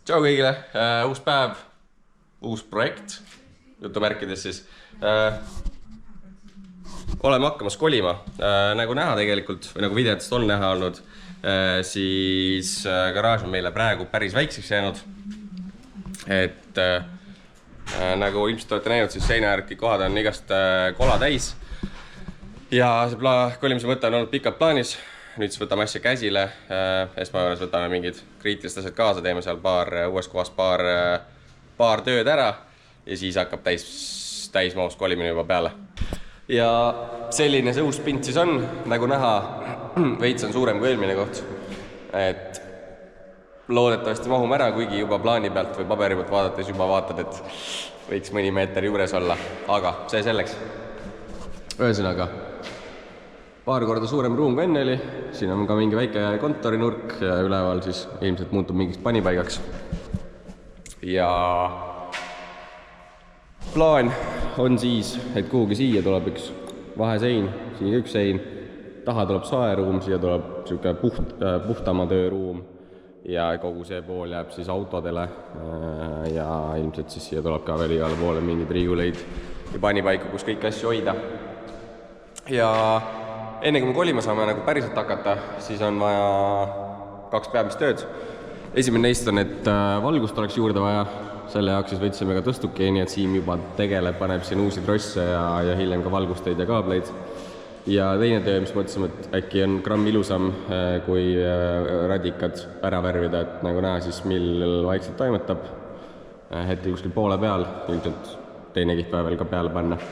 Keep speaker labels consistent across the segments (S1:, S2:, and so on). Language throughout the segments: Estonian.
S1: Tšau kõigile, uus päev, uus projekt, jutumärkides siis. Oleme hakkamas kolima, nagu näha tegelikult, või nagu videotest on näha olnud, siis garaaž on meile praegu päris väikseks jäänud. Et nagu ilmselt olete näinud, siis seinaäärki kohad on igast kola täis. Ja see kolimise mõte on olnud pikalt plaanis. Nüüd siis võtame asja käsile, esmajoones võtame mingid kriitilised asjad kaasa, teeme seal uues kohas paar tööd ära ja siis hakkab täismahus kolimine juba peale. Ja selline see uus pint siis on, nagu näha, veits on suurem kui eelmine koht. Et loodetavasti mahume ära, kuigi juba plaani pealt või paberi pealt vaadates juba vaatad, et võiks mõni meeter juures olla, aga see selleks. Ühesõnaga. Paar korda suurem ruum kui enne oli, siin on ka mingi väike kontorinurk ja üleval siis ilmselt muutub mingiks panipaigaks. Ja plaan on siis, et kuhugi siia tuleb üks vahesein, siia üks sein, taha tuleb saeruum, siia tuleb siuke puhtama tööruum ja kogu see pool jääb siis autodele ja ilmselt siis siia tuleb ka veel igale poole mingid riiguleid ja panipaiku, kus kõiki asju hoida. Ja enne kui me kolima saame nagu päriselt hakata, siis on vaja 2 peamist tööd. Esimene neist on, et valgust oleks juurde vaja. Selle jaoks siis võtsime ka tõstuki, nii et Siim juba tegeleb, paneb siin uusi trosse ja hiljem ka valgusteid ja kaableid. Ja teine töö, mis mõtlesime, et äkki on gramm ilusam, kui radikad ära värvida, et nagu näha siis, millel vaikselt toimetab. Hetkel kuskil poole peal, ilmselt teine kihtpäev veel ka peale panna.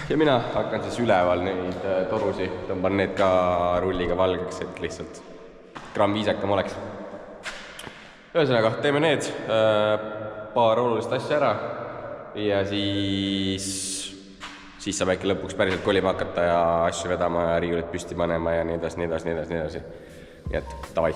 S1: Ja mina hakkan siis üleval neid torusi, tõmban need ka rulliga valgeks, et lihtsalt gramm viisakam oleks. Ühesõnaga, teeme need paar olulist asja ära ja siis saab äkki lõpuks päriselt kolima hakata ja asju vedama ja riiulit püsti panema ja nii edasi. Nii et davai.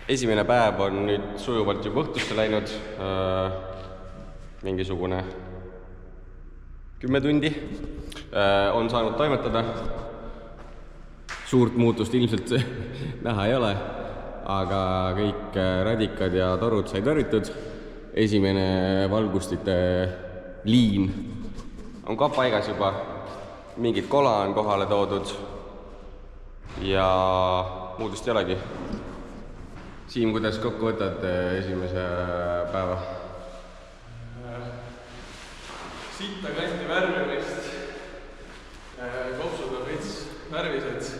S1: Esimene päev on nüüd sujuvalt juba õhtusse läinud, mingisugune 10 tundi on saanud toimetada. Suurt muutust ilmselt näha ei ole, aga kõik radikad ja torud said värvitud. Esimene valgustite liin on ka paigas juba, mingid kola on kohale toodud ja muudust ei olegi. Siim, kuidas kokku võtad esimese päeva?
S2: Sitta kanti värvimist. Kopsud on veits värvised.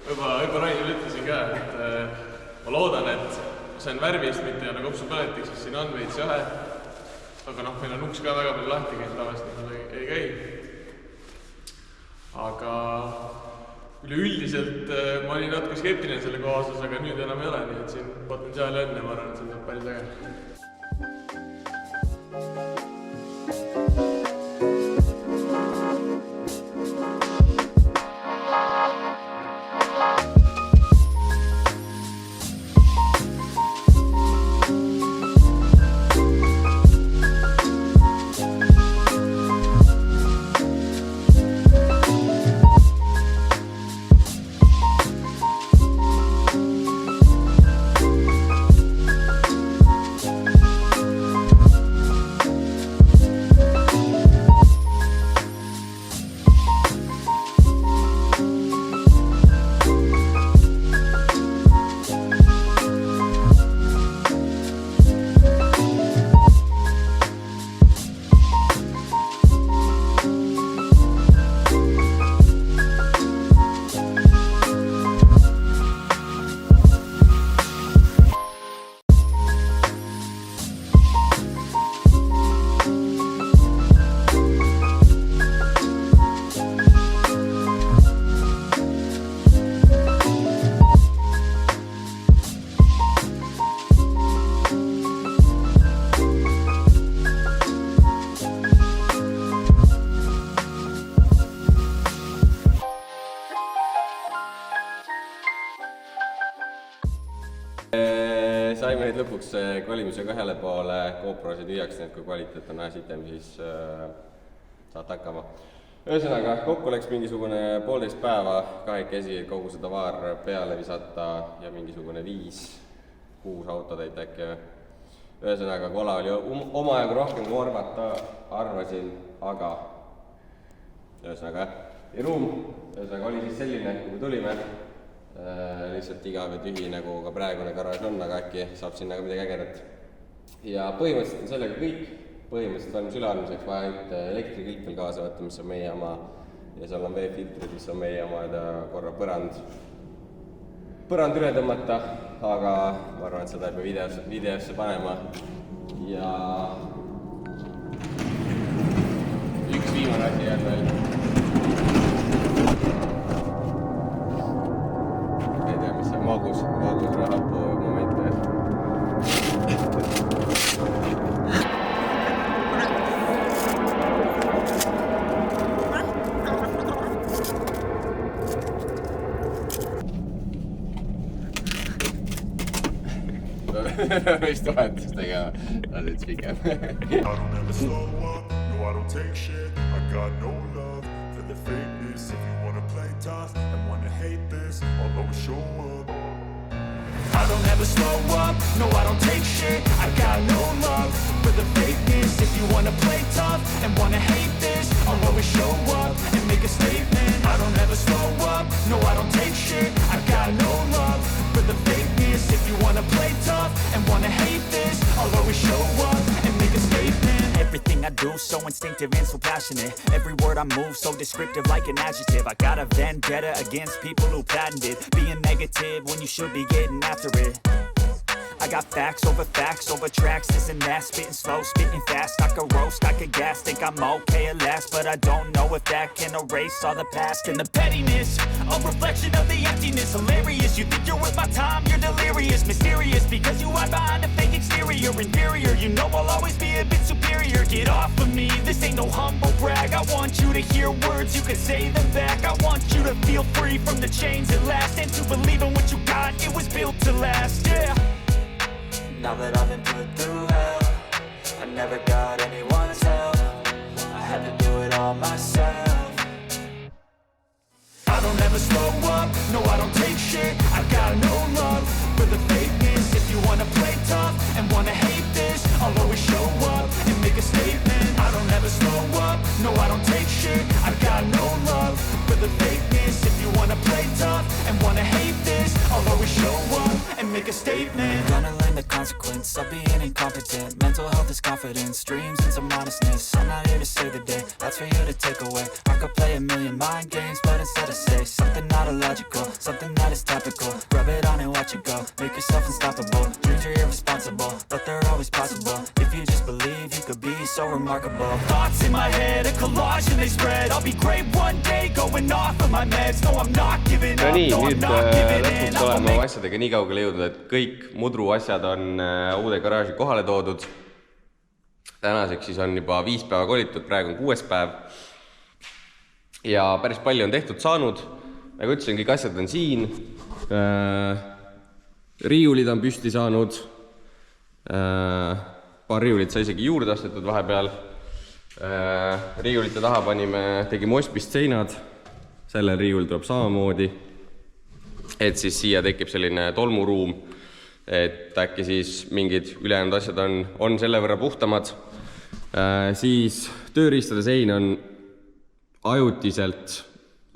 S2: Juba Rainil ütlesin ka, et ma loodan, et see on värvist, mitte jälle kopsupõletiks, sest siin on veits jahe. Aga meil on uks ka väga palju lahti käinud tavaliselt, ei käi. Aga üleüldiselt ma olin natuke skeptiline selle koha osas, aga nüüd enam ei ole, nii et siin potentsiaali on ja ma arvan, et see on päris äge.
S1: lõpuks kolimisega ühele poole, GoProsid viiaks, nii et kui kvaliteet on vähe sitem, siis saad hakkama. Ühesõnaga, kokku läks mingisugune 1,5 päeva kahekesi, et kogu seda vaar peale visata ja mingisugune 5-6 autotäit äkki. Ühesõnaga, kola oli omajagu rohkem kui arvata arvasin, aga ühesõnaga, ja ruum oli siis selline, kui tulime, lihtsalt igav ja tühi, nagu ka praegune garaaž on, aga äkki saab sinna ka midagi ägedat. Ja põhimõtteliselt on sellega kõik, põhimõtteliselt valmis üleandmiseks vaja ainult elektrikilp veel kaasa võtta, mis on meie oma, ja seal on veefiltrid, mis on meie oma, ja korra põrand üle tõmmata, aga ma arvan, et seda ei pea videosse panema. Ja üks viimane asi jääb veel. Ei tea, mis see magus rahapu moment veel. Vist vahetust tegema, lasid pikem.
S3: I don't ever slow up, no I don't take shit. I got no love for the fakeness. If you wanna play tough and wanna hate this, I'll always show up. I don't ever slow up, no I don't take shit. I got no love for the fakeness. If you wanna play tough and wanna hate this, I'll always show up and make a statement. I don't ever slow up, no I don't take shit. I got no love for the fakeness. If you wanna play tough and wanna hate this, I'll always show up and make a statement.
S4: Everything I do so instinctive and so passionate. Every word I move so descriptive like an adjective. I got a vendetta against people who patented being negative when you should be getting after it. I got facts over tracks, this and that. Spitting slow, spitting fast, I could roast, I could gas. Think I'm okay at last, but I don't know if that can erase all the past. And the pettiness, a reflection of the emptiness. Hilarious, you think you're worth my time, you're delirious. Mysterious, because you hide behind a fake exterior. Inferior, you know I'll always be a bit superior. Get off of me, this ain't no humble brag. I want you to hear words, you can say them back. I want you to feel free from the chains at last, and to believe in what you got, it was built to last, yeah. Now that I've been put through hell, I never got anyone's help. I had to do it all myself. I don't ever slow up, no I don't take shit. I got no love for the fakeness. If you wanna play tough and wanna hate this, I'll always show up and make a statement. I don't ever slow up, no I don't take shit. I got no love for the fakeness. If you wanna play tough and wanna hate this, I'll always show up and make a statement. Gonna learn the consequence of being incompetent. Mental health is confidence, dreams and some honestness. I'm not here to save the day, that's for you to take away. I could play a million mind games, but instead I say something not illogical, something that is topical. Rub it on and watch it go, make yourself unstoppable. Dreams are irresponsible, but they're always possible. If you just believe, you could be so remarkable. Thoughts in my head, a collage and they spread. I'll be great one day, going off of my meds. No, I'm not giving up, no, I'm not giving in.
S1: Lõpuks oleme asjadega nii kaugele jõudnud, et kõik mudru asjad on uude garaaži kohale toodud. Tänaseks siis on juba 5 päeva kolitud, praegu on 6. päev. Ja päris palju on tehtud saanud. Nagu ütlesin, kõik asjad on siin. Riiulid on püsti saanud. Paar riiulit sai isegi juurde astetud vahepeal. Riiulite taha tegime ostpist seinad. Sellel riiul tuleb samamoodi. Et siis siia tekib selline tolmuruum, et äkki siis mingid ülejäänud asjad on selle võrra puhtamad. Siis tööriistade sein on ajutiselt,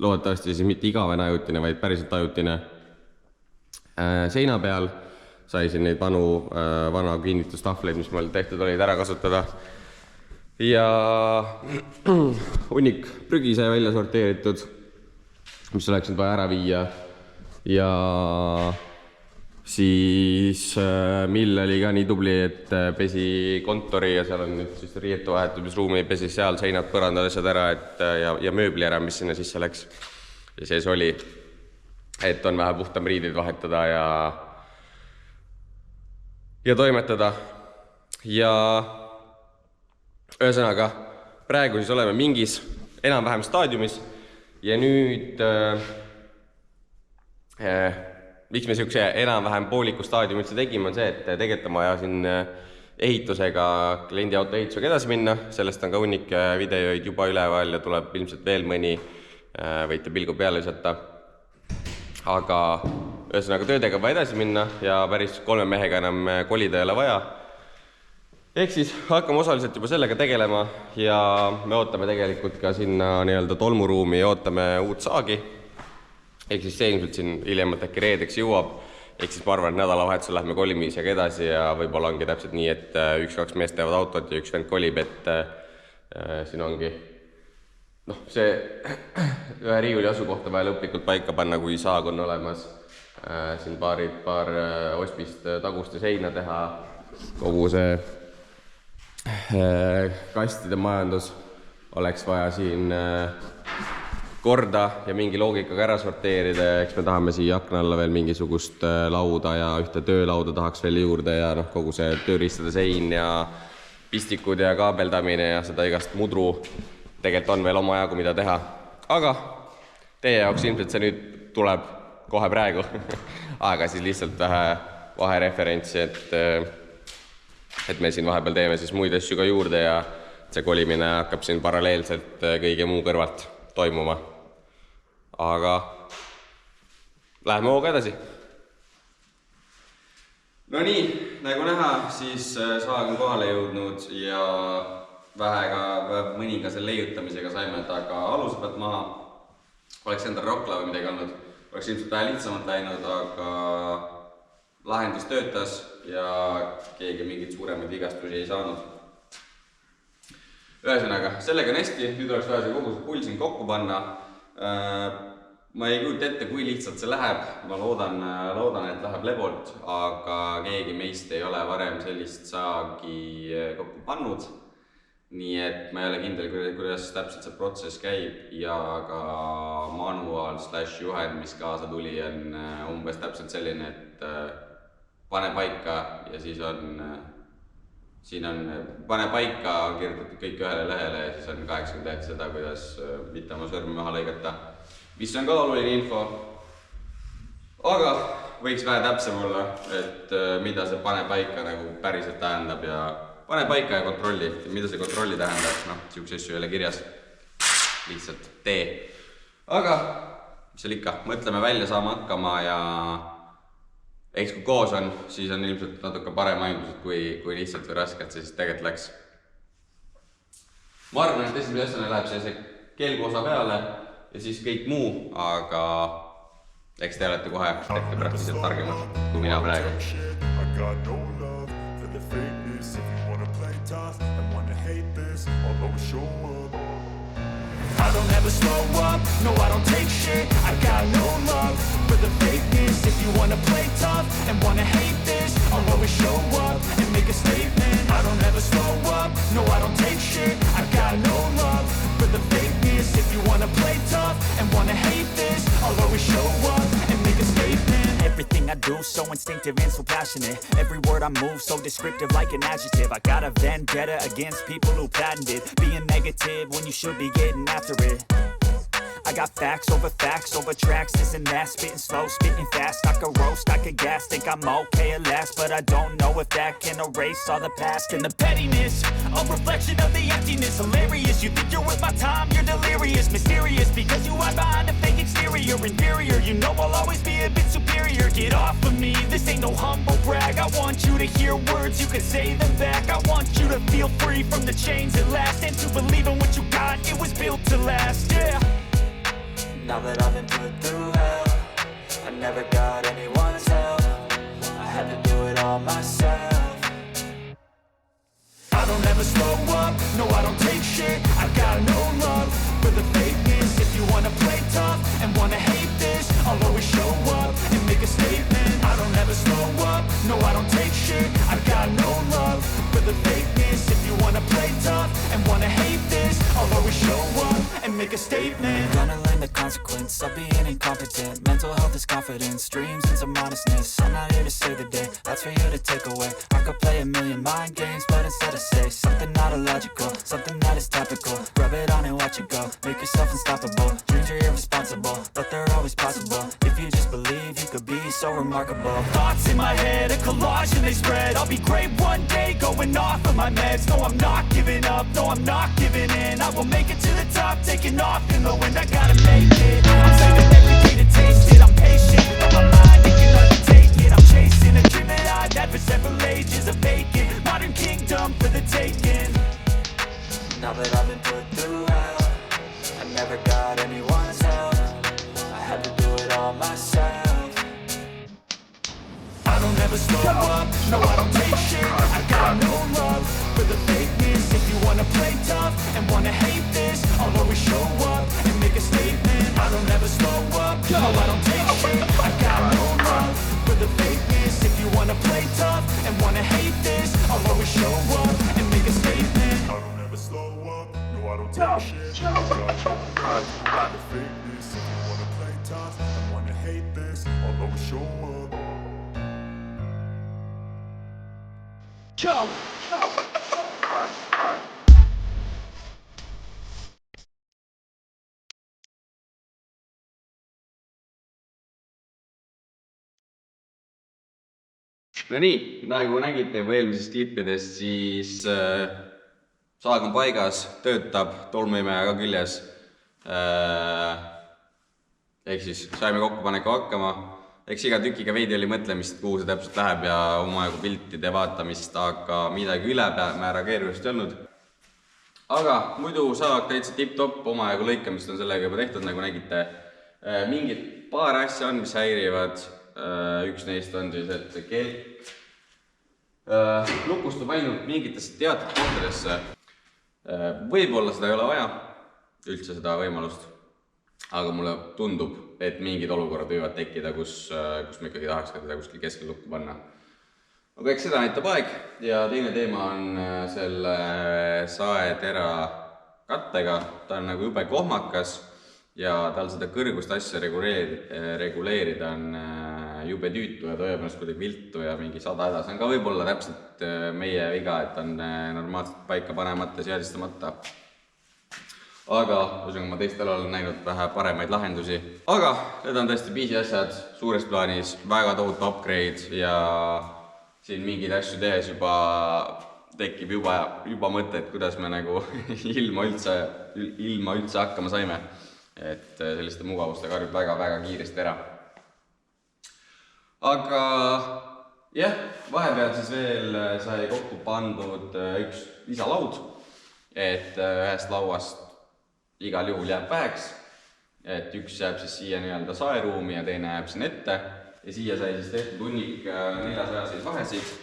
S1: loodetavasti siis mitte igavene ajutine, vaid päriselt ajutine. Seina peal sai siin neid vana kinnitustahvleid, mis meil tehtud olid, ära kasutada. Ja hunnik prügi sai välja sorteeritud, mis oleks nüüd vaja ära viia. Ja siis Mill oli ka nii tubli, et pesi kontori ja seal on nüüd siis riietu vahetumisruumi, pesi seal seinad, põrandad asjad ära ja mööbli ära, mis sinna sisse läks. Ja sees oli, et on vähe puhtam riidid vahetada ja toimetada. Ja ühesõnaga, praegu siis oleme mingis enam-vähem staadiumis ja nüüd miks me niisuguse enam-vähem pooliku staadiumi üldse tegime, on see, et tegelikult on vaja siin ehitusega, kliendiauto ehitusega edasi minna, sellest on ka hunnik videoid juba üleval ja tuleb ilmselt veel mõni, võite pilgu peale lisata. Aga ühesõnaga töödega vaja edasi minna ja päris 3 mehega enam kolida ei ole vaja. Ehk siis hakkame osaliselt juba sellega tegelema ja me ootame tegelikult ka sinna nii-öelda tolmuruumi ja ootame uut saagi. Ehk siis see ilmselt siin hiljemalt äkki reedeks jõuab. Ehk siis ma arvan, et nädalavahetusel lähme kolimisega edasi ja võib-olla ongi täpselt nii, et 1-2 meest teevad autot ja 1 vend kolib, et siin ongi see ühe riiuli asukohta vaja lõplikult paika panna, kui saag on olemas. Siin paar ospist taguste seina teha, kogu see kastide majandus oleks vaja siin korda ja mingi loogikaga ära sorteerida ja eks me tahame siia akna alla veel mingisugust lauda ja ühte töölauda tahaks veel juurde ja kogu see tööriistade sein ja pistikud ja kaabeldamine ja seda igast mudru tegelikult on veel oma ajagu mida teha. Aga teie jaoks ilmselt see nüüd tuleb kohe praegu, aga siis lihtsalt vähe vahereferentsi, et me siin vahepeal teeme siis muid asju ka juurde ja see kolimine hakkab siin paralleelselt kõige muu kõrvalt toimuma. Aga läheme hooga edasi. No nii, nagu näha, siis saag on kohale jõudnud ja mõniga selle leiutamisega saime taga aluse pealt maha. Oleks endal rokkla või midagi olnud, oleks ilmselt vähe lihtsamalt läinud, aga lahendus töötas ja keegi mingit suuremaid vigastusi ei saanud. Ühesõnaga, sellega on hästi, nüüd oleks vaja see kogu see pull siin kokku panna. Ma ei kujuta ette, kui lihtsalt see läheb, ma loodan, et läheb lebolt, aga keegi meist ei ole varem sellist saagi kokku pannud. Nii et ma ei ole kindel, kuidas täpselt see protsess käib ja ka manual/juhend, mis kaasa tuli, on umbes täpselt selline, et pane paika ja siis on pane paika, on kirjutatud kõik ühele lehele ja siis on 80 tehti seda, kuidas mitte oma sõrmi maha lõigata, mis on ka oluline info. Aga võiks vähe täpsem olla, et mida see pane paika nagu päriselt tähendab ja pane paika ja kontrolli, mida see kontrolli tähendab, siukse asju ei ole kirjas, lihtsalt tee. Aga mis seal ikka, mõtleme välja, saame hakkama ja eks kui koos on, siis on ilmselt natuke parem aimdused kui lihtsalt või raskelt, siis tegelikult läks. Ma arvan, et esimese asjana läheb see kelgu osa peale ja siis kõik muu, aga eks te olete kohe ette praktiliselt targemad kui mina praegu.
S4: I don't ever slow up, no I don't take shit. I got no love for the fakeness. If you wanna play tough and wanna hate this, I'll always show up and make a statement. I don't ever slow up, no I don't take shit. I got no love for the fakeness. If you wanna play tough and wanna hate this, I'll always show up and make a statement. Everything I do so instinctive and so passionate. Every word I move so descriptive like an adjective. I got a vendetta against people who patented being negative when you should be getting after it. I got facts over tracks, this and that, spitting slow, spitting fast. I could roast, I could gas, think I'm okay at last, but I don't know if that can erase all the past and the pettiness, a reflection of the emptiness. Hilarious, you think you're worth my time, you're delirious, mysterious, because you hide behind a fake exterior. Inferior, you know I'll always be a bit superior. Get off of me, this ain't no humble brag. I want you to hear words, you can say them back. I want you to feel free from the chains at last, and to believe in what you got, it was built to last, yeah. Now that I've been put through hell, I never got anyone's help. I had to do it all myself. I don't ever slow up, no I don't take shit. I got no love for the fakeness. If you wanna play tough and wanna hate this, I'll always show up and make a statement. I don't ever slow up, no I don't take shit. I got no love for the fakeness. If you wanna play tough and wanna hate this, I'll always show up and make make a statement. Gonna learn the consequence of being incompetent. Mental health is confidence, dreams and some honestness. I'm not here to save the day, that's for you to take away. I could play a million mind games, but instead I say something not illogical, something that is topical. Rub it on and watch it go, make yourself unstoppable. Dreams are irresponsible, but they're always possible. If you just believe, you could be so remarkable. Thoughts in my head, a collage and they spread. I'll be great one day, going off of my meds. No, I'm not giving up, no, I'm not giving in. I will make it to the top, taking off in the wind. I gotta make it, I'm saving every day to taste it. I'm patient, with my mind, it can undertake it. I'm chasing a dream that I've had for several ages. A vacant, modern kingdom for the taking. Now that I've been put through hell, I never got anyone's help. I had to do it all myself. I don't ever slow up, no I don't take shit. I got no love for the fakeness. If you wanna play tough and wanna hate this, I'll always show up and make a statement. I don't ever slow up, no I don't take shit. I got no love for the fakeness. If you wanna play tough and wanna hate this, I'll always show up and make a statement.
S3: I don't ever slow up, no I don't take shit. I got no love for the fakeness. If you wanna play tough and wanna hate this, I'll always show up.
S1: No nii, nagu nägite juba eelmisest klippidest, siis saag on paigas, töötab, tolmuimeja ka küljes. Ehk siis saime kokkupaneku hakkama. Eks iga tükiga veidi oli mõtlemist, kuhu see täpselt läheb ja omajagu piltide vaatamist, aga midagi ülemäära keerulist ei olnud. Aga muidu saag täitsa tipp-topp, omajagu lõikamist on sellega juba tehtud, nagu nägite. Mingid paar asja on, mis häirivad. Üks neist on siis, et kelp lukustub ainult mingitesse teatud kohtadesse. Võib-olla seda ei ole vaja, üldse seda võimalust, aga mulle tundub, et mingid olukorrad võivad tekkida, kus me ikkagi tahaks ka teda kuskil keskel lukku panna. Aga eks seda näitab aeg ja teine teema on selle saetera kattega. Ta on nagu jube kohmakas ja tal seda kõrgust asja reguleerida on jube tüütu ja ta hoiab ennast kuidagi viltu ja mingi 100 häda. See on ka võib-olla täpselt meie viga, et on normaalselt paika panemata, seadistamata. Aga ma teistel olen näinud vähe paremaid lahendusi. Aga need on tõesti pisiasjad suures plaanis, väga tohutu upgrade ja siin mingeid asju tehes juba tekib juba mõte, et kuidas me nagu ilma üldse hakkama saime. Et selliste mugavustega harjub väga-väga kiiresti ära. Aga jah, vahepeal siis veel sai kokku pandud üks lisalaud, et ühest lauast igal juhul jääb väheks, et üks jääb siis siia nii-öelda saeruumi ja teine jääb siin ette ja siia sai siis tehtud hunnik 400 vahesid,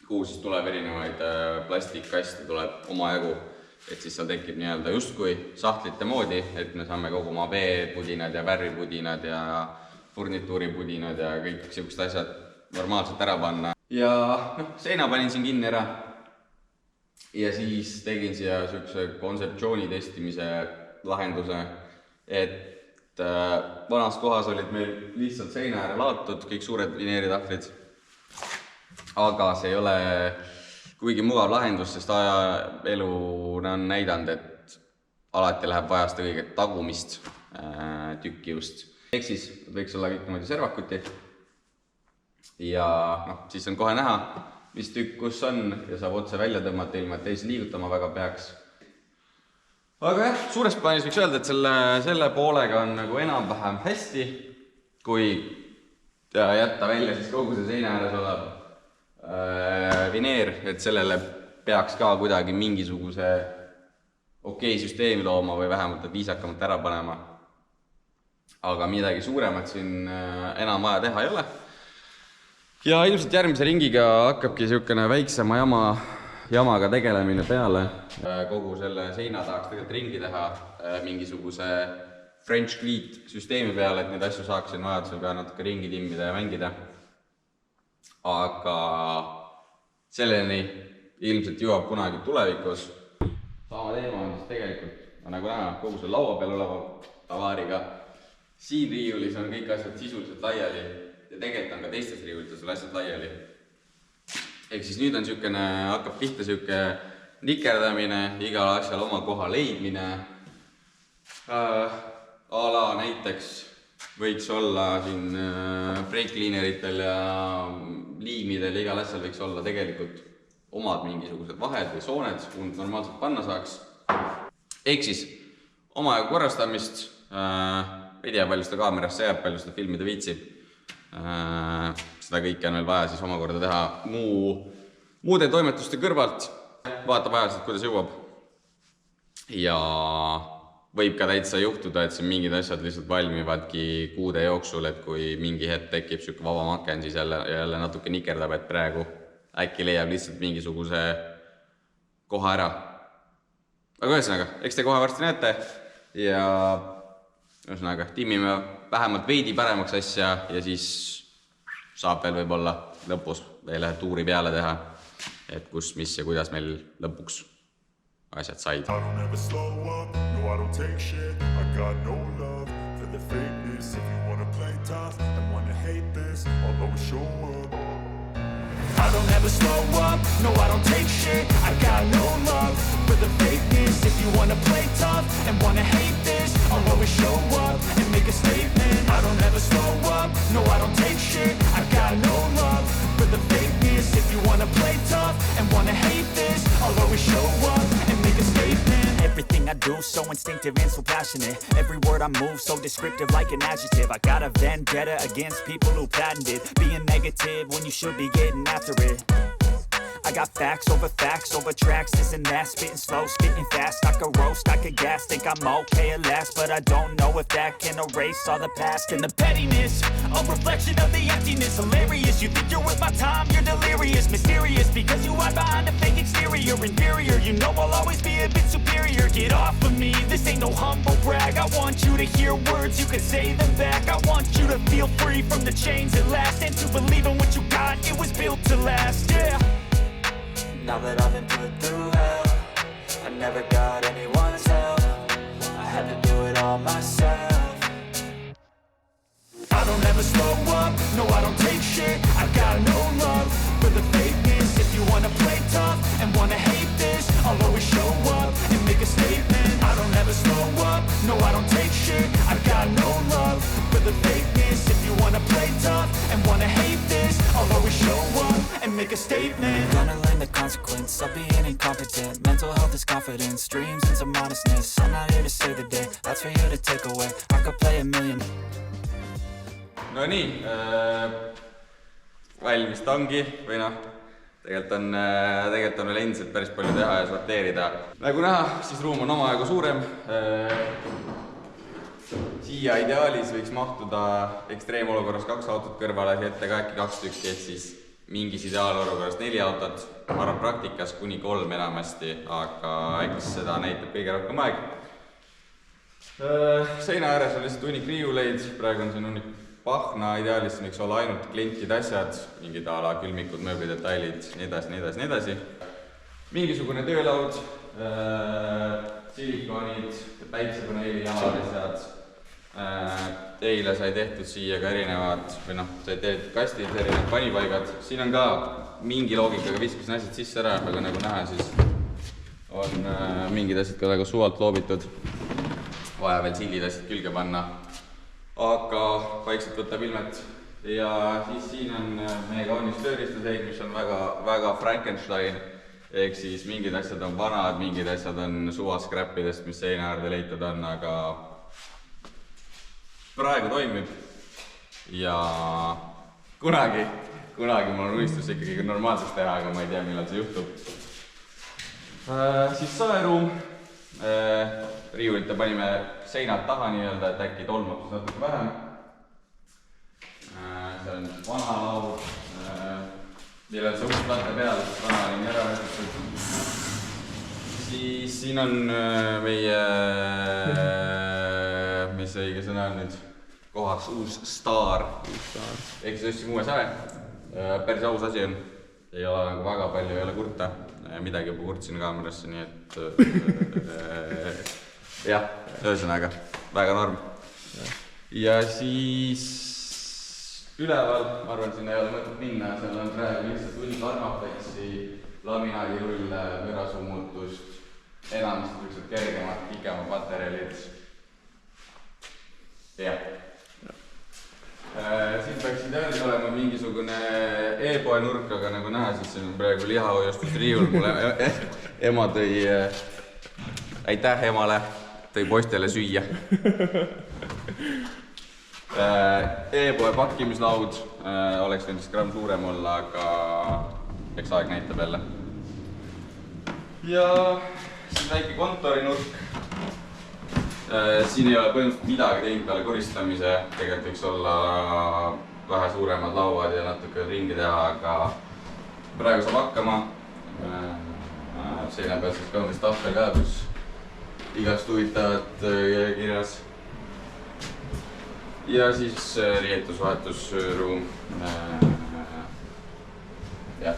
S1: kuhu siis tuleb erinevaid plastikkaste, tuleb omajagu. Et siis seal tekib nii-öelda justkui sahtlite moodi, et me saame kogu oma veepudinad ja värvipudinad ja furnituuripudinad ja kõik siuksed asjad normaalselt ära panna. Ja seina panin siin kinni ära ja siis tegin siia siukse kontseptsiooni testimise lahenduse, et vanas kohas olid meil lihtsalt seina ääre laotud, kõik suured vineeritahvlid, aga see ei ole kuigi mugav lahendus, sest elu on näidanud, et alati läheb vaja seda kõige tagumist tükki just. Ehk siis võiks olla kõik niimoodi servakuti ja siis on kohe näha, mis tükk kus on ja saab otse välja tõmmata ilma, et teisi liigutama väga peaks. Aga jah, suures plaanis võiks öelda, et selle poolega on nagu enam-vähem hästi, kui jätta välja siis kogu see seina ääres olev vineer, et sellele peaks ka kuidagi mingisuguse okei süsteemi looma või vähemalt viisakamalt ära panema. Aga midagi suuremat siin enam vaja teha ei ole. Ja ilmselt järgmise ringiga hakkabki niisugune väiksema jamaga tegelemine peale. Kogu selle seina tahaks tegelikult ringi teha mingisuguse French Cleat süsteemi peale, et neid asju saaksin vajadusel ka natuke ringi timmida ja mängida. Aga selleni ilmselt jõuab kunagi tulevikus. Sama teema on siis tegelikult
S5: nagu näha, kogu see laua peal oleva tavaariga. Siin riiulis on kõik asjad sisuliselt laiali ja tegelikult on ka teistes riiulites asjad laiali. Ehk siis nüüd on siukene, hakkab pihta siuke nikerdamine, igal asjal oma koha leidmine. Ala näiteks võiks olla siin brake cleaneritel ja liimidel ja igal asjal võiks olla tegelikult omad mingisugused vahed või sooned, kuhu nad normaalselt panna saaks. Ehk siis oma aega korrastamist, ei tea, palju seda kaamerasse jääb, palju seda filmida viitsib. Seda kõike on veel vaja siis omakorda teha muude toimetuste kõrvalt. Vaatab ajaliselt, kuidas jõuab. Ja võib ka täitsa juhtuda, et siin mingid asjad lihtsalt valmivadki kuude jooksul, et kui mingi hetk tekib siuke vaba maken, siis jälle natuke nikerdab, et praegu äkki leiab lihtsalt mingisuguse koha ära. Aga ühesõnaga, eks te kohe varsti näete ja ühesõnaga, timmime vähemalt veidi paremaks asja ja siis saab veel võib-olla lõpus veel tuuri peale teha, et kus, mis ja kuidas meil lõpuks asjad said.
S3: I don't ever slow up, no I don't take shit. I got no love for the fakeness. If you wanna play tough and wanna hate this, I'll always show up.
S4: I don't ever slow up, no I don't take shit. I got no love for the fakeness. If you wanna play tough and wanna hate this, I'll always show up and make a statement. I don't ever slow up, no I don't take shit. I got no love for the fakeness. If you wanna play tough and wanna hate this, I'll always show up and make a statement. Everything I do so instinctive and so passionate. Every word I move so descriptive like an adjective. I got a vendetta against people who patented being negative when you should be getting after it. I got facts over tracks, this and that. Spitting slow, spitting fast, I could roast, I could gas. Think I'm okay at last, but I don't know if that can erase all the past. And the pettiness, a reflection of the emptiness. Hilarious, you think you're worth my time, you're delirious. Mysterious, because you hide behind a fake exterior. Inferior, you know I'll always be a bit superior. Get off of me, this ain't no humble brag. I want you to hear words, you can say them back. I want you to feel free from the chains at last, and to believe in what you got, it was built to last, yeah. Now that I've been put through hell, I never got anyone's help. I had to do it all myself. I don't ever slow up, no I don't take shit. I got no love for the fakeness. If you wanna play tough and wanna hate this, I'll always show up and make a statement. I don't ever slow up, no I don't take shit. I got no love for the fakeness. If you wanna play tough and wanna hate this, I'll always show up and make a statement. Gonna learn the consequence of being incompetent. Mental health is confidence, dreams and some honestness. I'm not here to save the day, that's for you to take away. I could play a million.
S5: No nii, valmis ta ongi või noh, tegelikult on veel endiselt päris palju teha ja sorteerida. Nagu näha, siis ruum on omajagu suurem. Siia ideaalis võiks mahtuda ekstreemolukorras 2 autot kõrvale, ette ka äkki 2 tükki, et siis mingis ideaalolukorras 4 autot. Ma arvan praktikas kuni 3 enamasti, aga eks seda näitab kõige rohkem aeg. Seina ääres on lihtsalt hunnik riiuleid, praegu on siin hunnik pahna, ideaalis võiks olla ainult klientide asjad, mingid ala külmikud, mööblidetailid, nii edasi. Mingisugune töölaud, silikoonid, päiksepaneeli jalalised. Eile sai tehtud siia ka erinevad, või noh, sai tehtud kastid, erinevad panipaigad. Siin on ka mingi loogikaga viskasin asjad sisse ära, aga nagu näha, siis on mingid asjad ka väga suvalt loobitud. Vaja veel sillid asjad külge panna. Aga vaikselt võtab ilmet ja siis siin on meie kaunis tööristaseik, mis on väga Frankenstein, ehk siis mingid asjad on vanad, mingid asjad on suvaskrappidest, mis seina äärde leitud on, aga praegu toimib ja kunagi mul on unistus ikkagi normaalseks teha, aga ma ei tea, millal see juhtub. Siis saeruum. Riiulite panime seinad taha nii-öelda, et äkki tolmab siis natuke vähem. See on vana laud, millel see uksplatte peal, vana oli nii ära võetud. Siis siin on meie, mis see õige sõna on nüüd, kohas uus staar. Ehk siis õstsime uue sae, päris aus asi on. Ei ole väga palju, ei ole kurta. Midagi juba kurtsin kaamerasse, nii et jah, ühesõnaga, väga norm. Ja siis üleval, ma arvan, sinna ei ole mõtet minna, seal on praegu lihtsalt hull karmapetsi, laminaadirulle, mürasummutust, enamasti võiksed kergemad, pikemad materjalid. Jah. Siin peaksid järgi olema mingisugune e-poe nurk, aga nagu näha, siis siin on praegu lihahoiustusriiul. Mulle ema tõi, aitäh emale, tõi postele süüa. E-poe pakkimislaud oleks nendest gramm suurem olla, aga eks aeg näitab jälle. Ja siis väike kontorinurk. Siin ei ole põhimõtteliselt midagi teinud peale koristamise, tegelikult võiks olla vähe suuremad lauad ja natuke ringi teha, aga praegu saab hakkama. Seina peal siis kaunis tahvel ka, kus igast huvitavat kirjas. Ja siis riietusvahetusruum. Jah,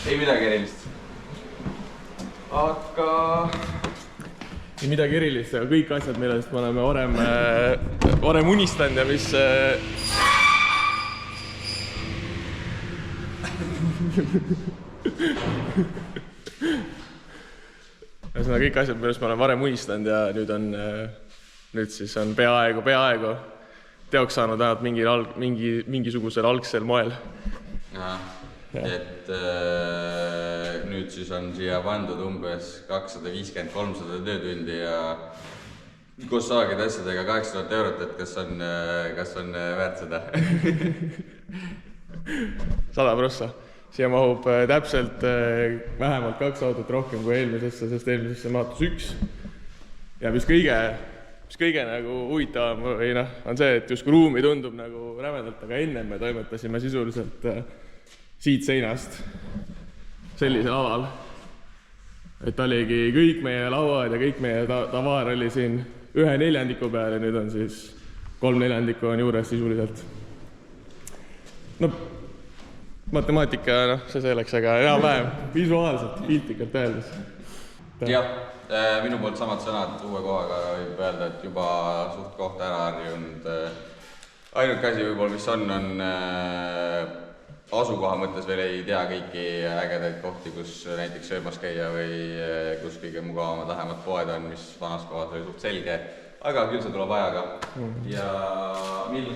S5: ei midagi erilist. Aga
S2: ei midagi erilist, aga kõik asjad, millest me oleme varem unistanud ja mis ühesõnaga kõik asjad, millest me oleme varem unistanud ja nüüd siis on peaaegu teoks saanud vähemalt mingisugusel algsel moel.
S5: Et nüüd siis on siia pandud umbes 250-300 töötundi ja koos saagide asjadega 8000 eurot, et kas on väärt seda?
S2: 100%. Siia mahub täpselt vähemalt 2 autot rohkem kui eelmisesse, sest eelmisesse mahtus 1. Ja mis kõige nagu huvitavam või on see, et justkui ruumi tundub nagu rämedalt, aga enne me toimetasime sisuliselt siit seinast sellisel alal, et oligi kõik meie lauad ja kõik meie tavaar oli siin 1/4 peal ja nüüd on siis 3/4 on juures sisuliselt. No, matemaatika, see selleks, aga enam-vähem visuaalselt, piltlikult öeldes.
S5: Jah, minu poolt samad sõnad uue kohaga võib öelda, et juba suht kohta ära harjunud. Ainuke asi võib-olla, mis on asukoha mõttes veel ei tea kõiki ägedaid kohti, kus näiteks söömas käia või kus kõige mugavamad lähemad poed on, mis vanas kohas oli suht selge, aga küll see tuleb ajaga. Ja Mill?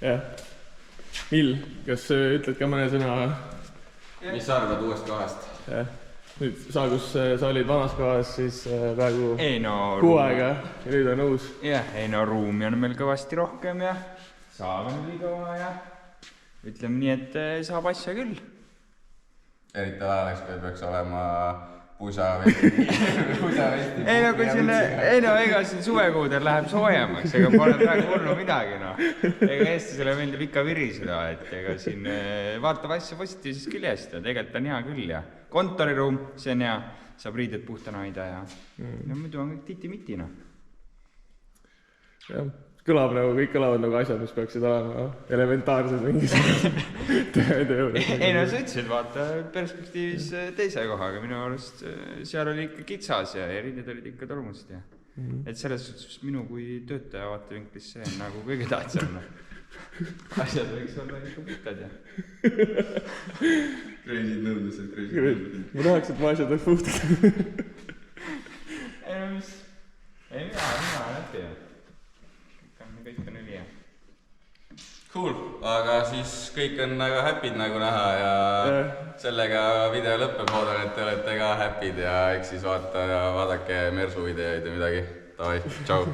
S2: Jah. Mill, kas ütled ka mõne sõna?
S5: Mis sa arvad uuest kohast?
S2: Jah. Nüüd kus sa olid vanas kohas, siis praegu kuu aega ja nüüd on uus.
S6: Jah, ruumi on meil kõvasti rohkem ja saab on liigava ja ütleme nii, et saab asja küll.
S5: Eriti ajaks, kui peaks olema pusavesti.
S6: Ega siin suvekuudel läheb soojemaks, ega pole praegu hullu midagi. Ega Eestisele meeldib ikka viriseda, et ega siin vaatab asja positiivsest küljest ja tegelikult on hea küll ja kontoriruum, see on hea, saab riided puhtana hoida ja muidu on kõik titi-miti.
S2: Jah. Kõik kõlavad nagu asjad, mis peaksid olema elementaarsed mingisugused tööde juures.
S6: Ei, sa ütlesid, vaata perspektiivis teise kohaga, minu arust seal oli ikka kitsas ja riided olid ikka tolmust. Et selles suhtes minu kui töötaja vaatevinklis see on nagu kõige tähtsam. Asjad võiks olla ikka puhtad ja.
S5: Kreisid nõudlused.
S2: Ma tahaks, et mu asjad oleks puhtad.
S6: Ei, mina läbi ja. Kõik on üli hea.
S5: Cool, aga siis kõik on väga happy'd nagu näha ja sellega video lõppeb, loodan, et te olete ka happy'd ja eks siis vaadake Mersu videoid ja midagi. Davai, tšau!